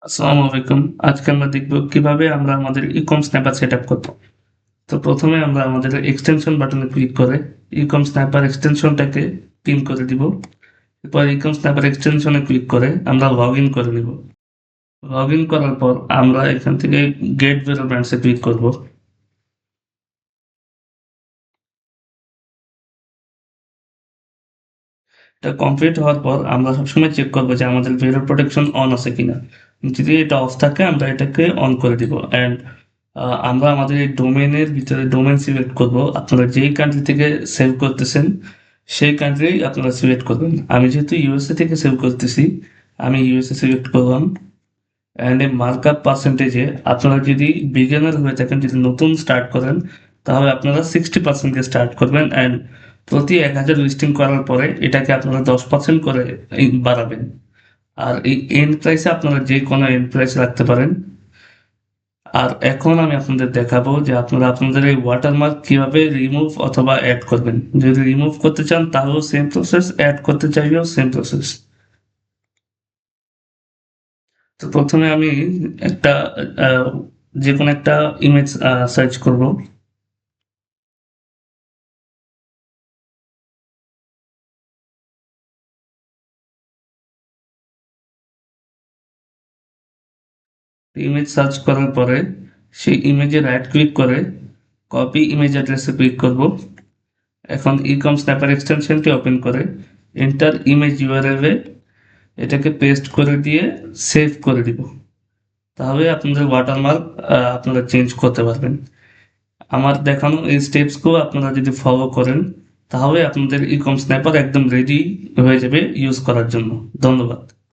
আসসালামু আলাইকুম। আজকে আমরা দেখব কিভাবে আমরা আমাদের ইকম স্ন্যাপার সেটআপ করব। তো প্রথমে আমরা আমাদের এক্সটেনশন বাটনে ক্লিক করে ইকম স্ন্যাপার এক্সটেনশনটাকে পিন করে দিব। এরপর ইকম স্ন্যাপার এক্সটেনশনে ক্লিক করে আমরা লগইন করে নিব। লগইন করার পর আমরা এখান থেকে গেট ডেভেলপমেন্টস এ ক্লিক করব। এটা কমপ্লিট হওয়ার পর আমরা সবসময় চেক করব যে আমাদের ভেরো প্রোটেকশন অন আছে কিনা। যদি এটা অফ থাকে আমরা এটাকে অন করে দিব অ্যান্ড আমরা আমাদের এই ডোমেইনের ভিতরে ডোমেইন সিলেক্ট করব। আপনারা যেই কান্ট্রি থেকে সেভ করতেছেন সেই কান্ট্রি আপনারা সিলেক্ট করবেন। আমি যেহেতু ইউএসএ থেকে সেভ করতেছি আমি ইউএসএ সিলেক্ট করলাম অ্যান্ড এই মার্কআপ পার্সেন্টেজে আপনারা যদি বিগিনার হয়ে থাকেন, যদি নতুন স্টার্ট করেন তাহলে আপনারা 60% দিয়ে স্টার্ট করবেন অ্যান্ড প্রতি 1000 লিস্টিং করার পরে এটাকে আপনারা 10% করে বাড়াবেন। আর এই এন্ড প্রাইসে আপনারা যে কোনো এন্ড প্রাইস রাখতে পারেন। আর এখন আমি আপনাদের দেখাবো যে আপনারা আপনাদের এই ওয়াটারমার্ক কিভাবে রিমুভ অথবা অ্যাড করবেন। যদি রিমুভ করতে চান তাহলেও সেম প্রসেস, অ্যাড করতে চাইলেও সেম প্রসেস। তো প্রথমে আমি একটা আহ, যে কোনো একটা ইমেজ সার্চ করব। ইমেজ সার্চ করার পরে সেই ইমেজে রাইট ক্লিক করে কপি ইমেজ অ্যাড্রেসে ক্লিক করব। এখন ইকম স্ন্যাপার এক্সটেনশনটি ওপেন করে এন্টার ইমেজ ইউআরএল এটাকে পেস্ট করে দিয়ে সেভ করে দিব। তাহলে আপনাদের ওয়াটারমার্ক আপনারা চেঞ্জ করতে পারবেন। আমার দেখানো এই স্টেপসগুলো আপনারা যদি ফলো করেন তাহলে আপনাদের ইকম স্ন্যাপার একদম রেডি হয়ে যাবে ইউজ করার জন্য। ধন্যবাদ।